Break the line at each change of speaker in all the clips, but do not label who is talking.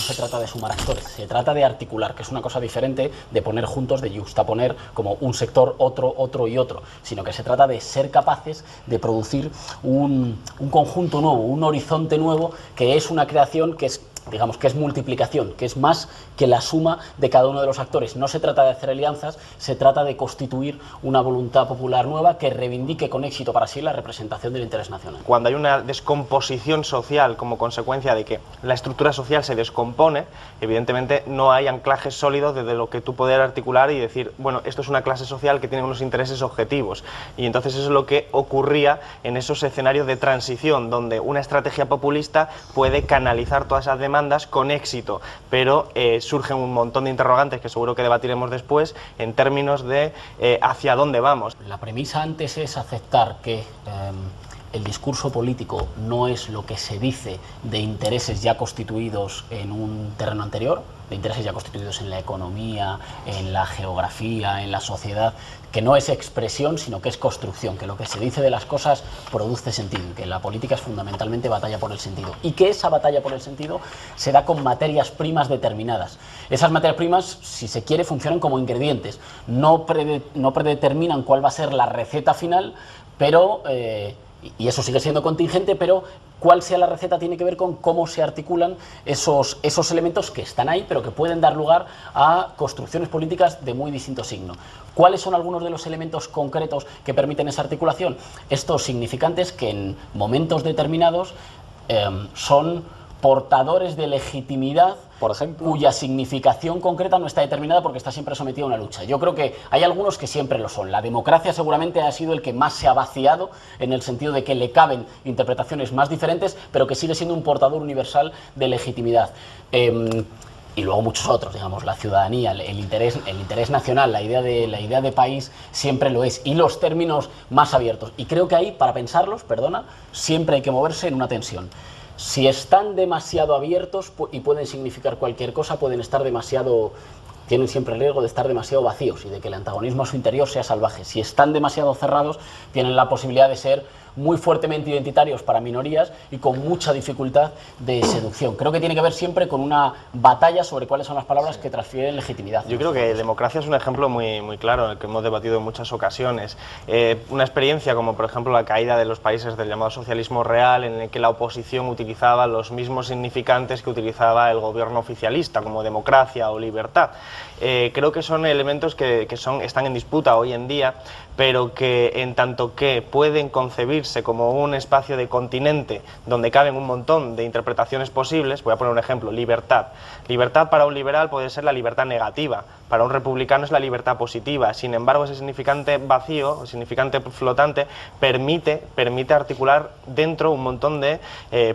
se trata de sumar actores, se trata de articular, que es una cosa diferente de poner juntos, de juxtaponer como un sector, otro y otro, sino que se trata de ser capaces de producir un conjunto nuevo, un horizonte nuevo, que es una creación que es, digamos, que es multiplicación, que es más que la suma de cada uno de los actores. No se trata de hacer alianzas, se trata de constituir una voluntad popular nueva que reivindique con éxito para sí la representación del interés nacional.
Cuando hay una descomposición social como consecuencia de que la estructura social se descompone, evidentemente no hay anclajes sólidos desde lo que tú poder articular y decir, bueno, esto es una clase social que tiene unos intereses objetivos. Y entonces eso es lo que ocurría en esos escenarios de transición, donde una estrategia populista puede canalizar todas esas demandas con éxito, pero surgen un montón de interrogantes que seguro que debatiremos después en términos de hacia dónde vamos.
La premisa antes es aceptar que el discurso político no es lo que se dice de intereses ya constituidos en un terreno anterior, de intereses ya constituidos en la economía, en la geografía, en la sociedad, que no es expresión, sino que es construcción, que lo que se dice de las cosas produce sentido, que la política es fundamentalmente batalla por el sentido, y que esa batalla por el sentido se da con materias primas determinadas. Esas materias primas, si se quiere, funcionan como ingredientes, no predeterminan cuál va a ser la receta final, pero... y eso sigue siendo contingente, pero cuál sea la receta tiene que ver con cómo se articulan esos elementos que están ahí, pero que pueden dar lugar a construcciones políticas de muy distinto signo. ¿Cuáles son algunos de los elementos concretos que permiten esa articulación? Estos significantes que en momentos determinados son portadores de legitimidad,
por ejemplo,
cuya significación concreta no está determinada porque está siempre sometida a una lucha. Yo creo que hay algunos que siempre lo son. La democracia seguramente ha sido el que más se ha vaciado, en el sentido de que le caben interpretaciones más diferentes, pero que sigue siendo un portador universal de legitimidad. Y luego muchos otros, digamos, la ciudadanía, el interés nacional, la idea de país siempre lo es, y los términos más abiertos. Y creo que ahí, para pensarlos, siempre hay que moverse en una tensión. Si están demasiado abiertos y pueden significar cualquier cosa, tienen siempre el riesgo de estar demasiado vacíos y de que el antagonismo a su interior sea salvaje. Si están demasiado cerrados, tienen la posibilidad de ser muy fuertemente identitarios para minorías y con mucha dificultad de seducción. Creo que tiene que ver siempre con una batalla sobre cuáles son las palabras que transfieren legitimidad.
Yo creo que democracia es un ejemplo muy claro en el que hemos debatido en muchas ocasiones. Una experiencia como, por ejemplo, la caída de los países del llamado socialismo real, en el que la oposición utilizaba los mismos significantes que utilizaba el gobierno oficialista, como democracia o libertad. Creo que son elementos que están en disputa hoy en día, pero que en tanto que pueden concebirse como un espacio de continente donde caben un montón de interpretaciones posibles. Voy a poner un ejemplo: libertad. Libertad para un liberal puede ser la libertad negativa, para un republicano es la libertad positiva. Sin embargo, ese significante vacío, significante flotante, permite articular dentro un montón de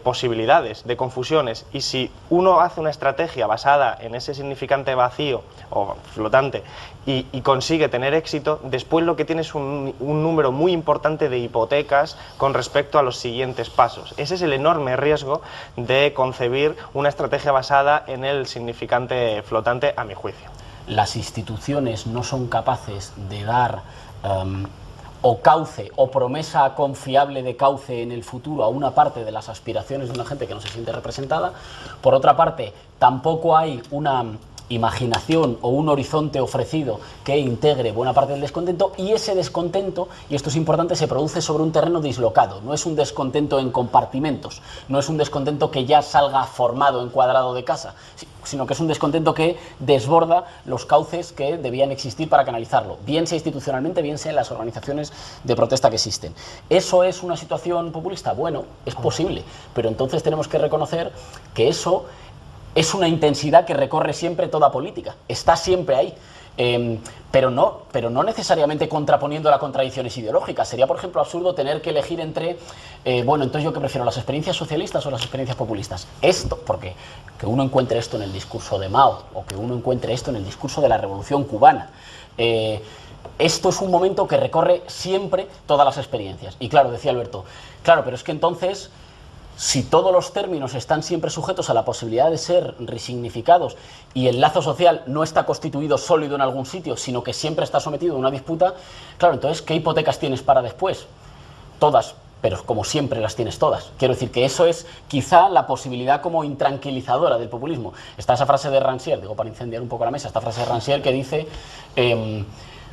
posibilidades, de confusiones, y si uno hace una estrategia basada en ese significante vacío o flotante y consigue tener éxito, después lo que tiene es un número muy importante de hipotecas con respecto a los siguientes pasos. Ese es el enorme riesgo de concebir una estrategia basada en el significante flotante, a mi juicio.
Las instituciones no son capaces de dar o cauce o promesa confiable de cauce en el futuro a una parte de las aspiraciones de una gente que no se siente representada. Por otra parte, tampoco hay una imaginación o un horizonte ofrecido que integre buena parte del descontento, y ese descontento, y esto es importante, se produce sobre un terreno dislocado. No es un descontento en compartimentos, no es un descontento que ya salga formado en cuadrado de casa, sino que es un descontento que desborda los cauces que debían existir para canalizarlo, bien sea institucionalmente, bien sea en las organizaciones de protesta que existen. ¿Eso es una situación populista? Bueno, es posible, pero entonces tenemos que reconocer que eso es una intensidad que recorre siempre toda política, está siempre ahí, pero no necesariamente contraponiendo las contradicciones ideológicas. Sería, por ejemplo, absurdo tener que elegir entre, bueno, entonces yo qué prefiero, las experiencias socialistas o las experiencias populistas. Esto, porque que uno encuentre esto en el discurso de Mao, o que uno encuentre esto en el discurso de la Revolución Cubana, esto es un momento que recorre siempre todas las experiencias. Y claro, decía Alberto, claro, pero es que entonces, si todos los términos están siempre sujetos a la posibilidad de ser resignificados y el lazo social no está constituido sólido en algún sitio, sino que siempre está sometido a una disputa, claro, entonces, ¿qué hipotecas tienes para después? Todas pero como siempre las tienes todas. Quiero decir que eso es quizá la posibilidad como intranquilizadora del populismo. Está esa frase de Rancière, digo para incendiar un poco la mesa, esta frase de Rancière que dice...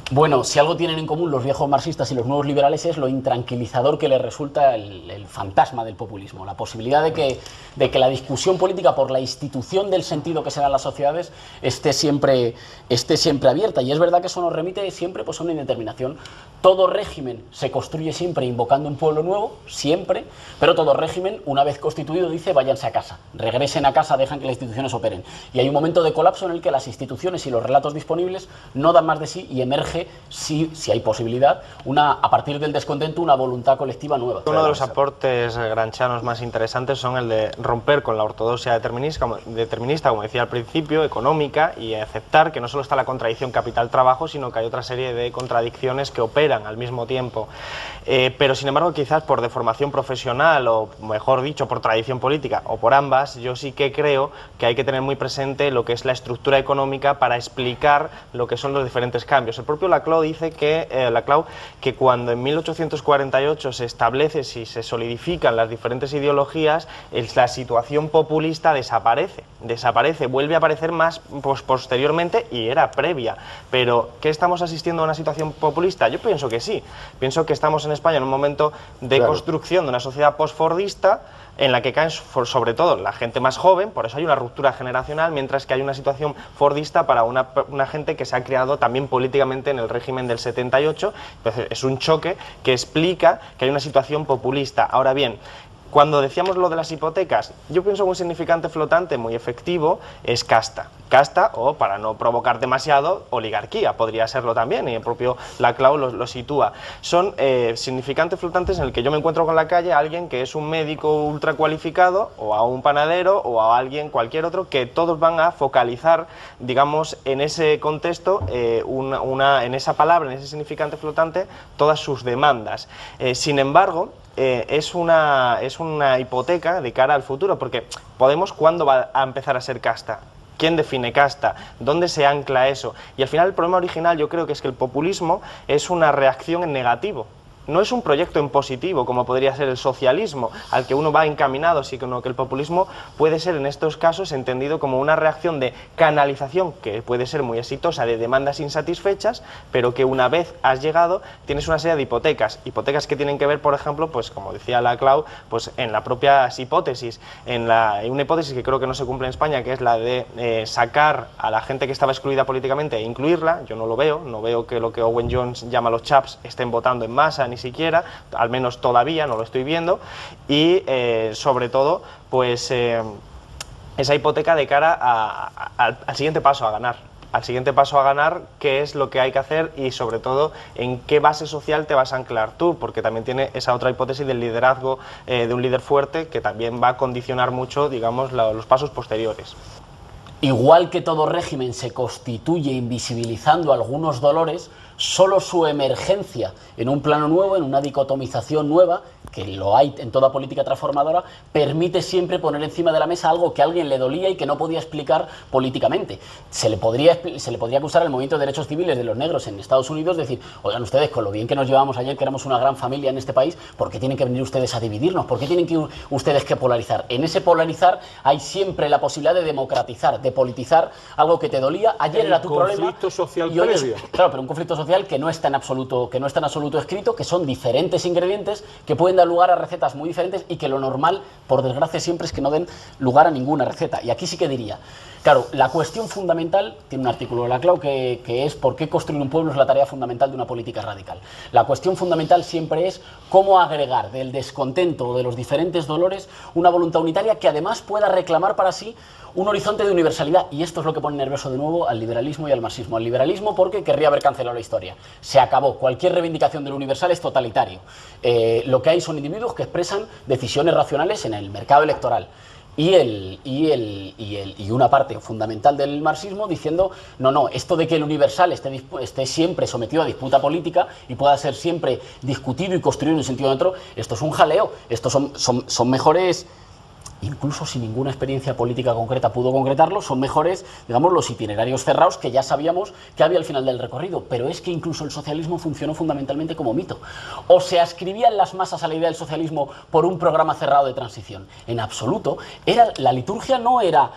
bueno, si algo tienen en común los viejos marxistas y los nuevos liberales es lo intranquilizador que les resulta el fantasma del populismo, la posibilidad de que la discusión política por la institución del sentido que se da en las sociedades esté siempre abierta. Y es verdad que eso nos remite siempre pues, a una indeterminación. Todo régimen se construye siempre invocando un pueblo nuevo, siempre, pero todo régimen, una vez constituido, dice váyanse a casa, regresen a casa, dejan que las instituciones operen. Y hay un momento de colapso en el que las instituciones y los relatos disponibles no dan más de sí y emerge, si hay posibilidad, a partir del descontento, una voluntad colectiva nueva.
Uno de los aportes granchianos más interesantes son el de romper con la ortodoxia determinista, como decía al principio, económica, y aceptar que no solo está la contradicción capital-trabajo, sino que hay otra serie de contradicciones que operan al mismo tiempo. Pero sin embargo, quizás por deformación profesional, o mejor dicho, por tradición política, o por ambas, yo sí que creo que hay que tener muy presente lo que es la estructura económica para explicar lo que son los diferentes cambios. El propio Laclau dice que cuando en 1848 se establece, si se solidifican las diferentes ideologías, la situación populista desaparece, vuelve a aparecer más posteriormente y era previa. Pero, ¿qué estamos asistiendo a una situación populista? Yo pienso que sí. Pienso que estamos en España en un momento de construcción de una sociedad postfordista en la que caen sobre todo la gente más joven, por eso hay una ruptura generacional, mientras que hay una situación fordista para una gente que se ha criado también políticamente en el régimen del 78. Entonces, es un choque que explica que hay una situación populista. Ahora bien, cuando decíamos lo de las hipotecas, yo pienso que un significante flotante muy efectivo es casta. Casta, o para no provocar demasiado, oligarquía, podría serlo también, y el propio Laclau lo sitúa. Son significantes flotantes en el que yo me encuentro con la calle a alguien que es un médico ultra cualificado, o a un panadero, o a alguien, cualquier otro, que todos van a focalizar, digamos, en ese contexto, en esa palabra, en ese significante flotante, todas sus demandas. Sin embargo, es una hipoteca de cara al futuro, porque Podemos, ¿cuándo va a empezar a ser casta? ¿Quién define casta? ¿Dónde se ancla eso? Y al final el problema original yo creo que es que el populismo es una reacción en negativo. No es un proyecto en positivo, como podría ser el socialismo, al que uno va encaminado, sino que el populismo puede ser en estos casos entendido como una reacción de canalización, que puede ser muy exitosa, de demandas insatisfechas, pero que una vez has llegado tienes una serie de hipotecas que tienen que ver, por ejemplo, pues como decía Laclau, pues en las propias hipótesis, en una hipótesis que creo que no se cumple en España, que es la de sacar a la gente que estaba excluida políticamente e incluirla. Yo no veo que lo que Owen Jones llama los chaps estén votando en masa, ni siquiera, al menos todavía no lo estoy viendo, y sobre todo pues esa hipoteca de cara al siguiente paso a ganar. Al siguiente paso a ganar, qué es lo que hay que hacer y sobre todo en qué base social te vas a anclar tú, porque también tiene esa otra hipótesis del liderazgo de un líder fuerte que también va a condicionar mucho, digamos, los pasos posteriores.
Igual que todo régimen se constituye invisibilizando algunos dolores, solo su emergencia en un plano nuevo, en una dicotomización nueva, que lo hay en toda política transformadora, permite siempre poner encima de la mesa algo que a alguien le dolía y que no podía explicar políticamente. Se le podría acusar al movimiento de derechos civiles de los negros en Estados Unidos, decir, oigan ustedes, con lo bien que nos llevamos ayer, que éramos una gran familia en este país, ¿por qué tienen que venir ustedes a dividirnos? ¿Por qué tienen que ustedes que polarizar? En ese polarizar hay siempre la posibilidad de democratizar, de politizar algo que te dolía. Ayer era tu problema.
Conflicto social
y hoy
previo.
Claro, pero un conflicto social que no está en absoluto escrito, que son diferentes ingredientes que pueden dar lugar a recetas muy diferentes y que lo normal, por desgracia, siempre es que no den lugar a ninguna receta. Y aquí sí que diría, claro, la cuestión fundamental, tiene un artículo de Laclau que es por qué construir un pueblo es la tarea fundamental de una política radical. La cuestión fundamental siempre es cómo agregar del descontento o de los diferentes dolores una voluntad unitaria que además pueda reclamar para sí un horizonte de universalidad, y esto es lo que pone nervioso de nuevo al liberalismo y al marxismo. Al liberalismo porque querría haber cancelado la historia. Se acabó. Cualquier reivindicación de lo universal es totalitario. Lo que hay son individuos que expresan decisiones racionales en el mercado electoral. Y una parte fundamental del marxismo diciendo, no, esto de que el universal esté siempre sometido a disputa política y pueda ser siempre discutido y construido en un sentido u otro, esto es un jaleo. Estos son mejores incluso si ninguna experiencia política concreta pudo concretarlo, son mejores, digamos, los itinerarios cerrados que ya sabíamos que había al final del recorrido. Pero es que incluso el socialismo funcionó fundamentalmente como mito. O se ascribían las masas a la idea del socialismo por un programa cerrado de transición. En absoluto. La liturgia no era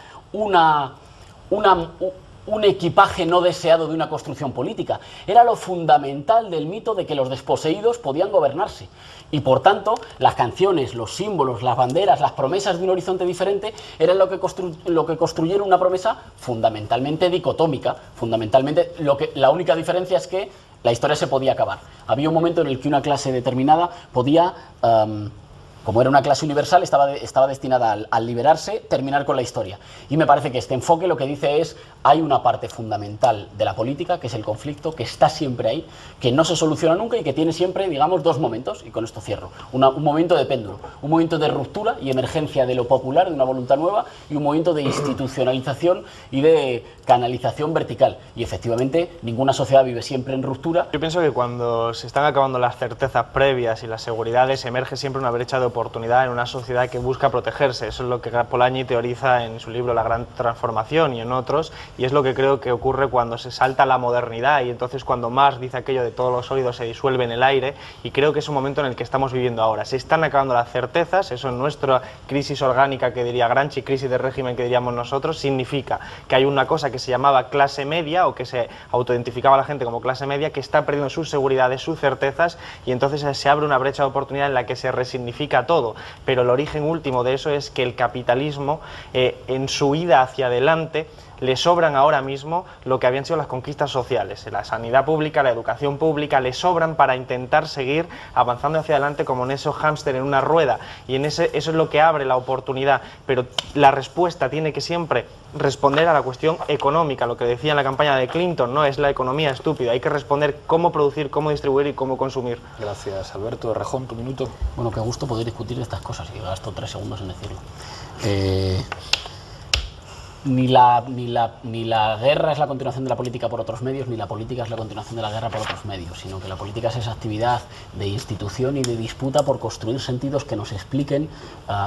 un equipaje no deseado de una construcción política. Era lo fundamental del mito de que los desposeídos podían gobernarse. Y por tanto, las canciones, los símbolos, las banderas, las promesas de un horizonte diferente eran lo que construyeron una promesa fundamentalmente dicotómica. Fundamentalmente, la única diferencia es que la historia se podía acabar. Había un momento en el que una clase determinada podía... como era una clase universal, estaba destinada al liberarse, terminar con la historia. Y me parece que este enfoque lo que dice es, hay una parte fundamental de la política, que es el conflicto, que está siempre ahí, que no se soluciona nunca y que tiene siempre, digamos, dos momentos, y con esto cierro. Un momento de péndulo, un momento de ruptura y emergencia de lo popular, de una voluntad nueva, y un momento de institucionalización y de canalización vertical. Y efectivamente, ninguna sociedad vive siempre en ruptura.
Yo pienso que cuando se están acabando las certezas previas y las seguridades, emerge siempre una brecha de oportunidad en una sociedad que busca protegerse. Eso es lo que Polanyi teoriza en su libro La Gran Transformación y en otros, y es lo que creo que ocurre cuando se salta la modernidad y entonces cuando Marx dice aquello de todos los sólidos se disuelve en el aire, y creo que es un momento en el que estamos viviendo ahora. Se están acabando las certezas, eso en nuestra crisis orgánica que diría Gramsci, crisis de régimen que diríamos nosotros, significa que hay una cosa que se llamaba clase media o que se autoidentificaba a la gente como clase media que está perdiendo sus seguridades, sus certezas, y entonces se abre una brecha de oportunidad en la que se resignifica todo, pero el origen último de eso es que el capitalismo en su ida hacia adelante le sobran ahora mismo lo que habían sido las conquistas sociales, la sanidad pública, la educación pública, le sobran para intentar seguir avanzando hacia adelante como en esos hámster en una rueda, y eso es lo que abre la oportunidad, pero la respuesta tiene que siempre responder a la cuestión económica, lo que decía en la campaña de Clinton, no es la economía estúpida, hay que responder cómo producir, cómo distribuir y cómo consumir.
Gracias, Alberto. Rejón, tu minuto.
Bueno, qué gusto poder discutir estas cosas, y gasto 3 segundos en decirlo. Ni la guerra es la continuación de la política por otros medios, ni la política es la continuación de la guerra por otros medios, sino que la política es esa actividad de institución y de disputa por construir sentidos que nos expliquen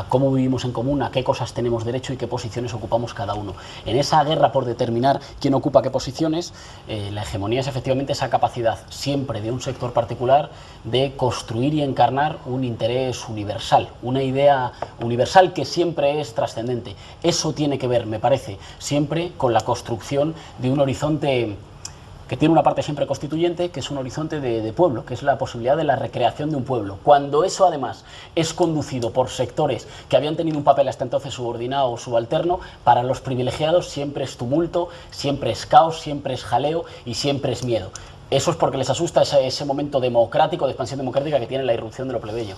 cómo vivimos en común, a qué cosas tenemos derecho y qué posiciones ocupamos cada uno. En esa guerra por determinar quién ocupa qué posiciones, la hegemonía es efectivamente esa capacidad siempre de un sector particular de construir y encarnar un interés universal, una idea universal que siempre es trascendente. Eso tiene que ver, me parece, siempre con la construcción de un horizonte que tiene una parte siempre constituyente, que es un horizonte de pueblo, que es la posibilidad de la recreación de un pueblo. Cuando eso además es conducido por sectores que habían tenido un papel hasta entonces subordinado o subalterno, para los privilegiados siempre es tumulto, siempre es caos, siempre es jaleo y siempre es miedo. Eso es porque les asusta ese momento democrático, de expansión democrática que tiene la irrupción de lo plebeyo.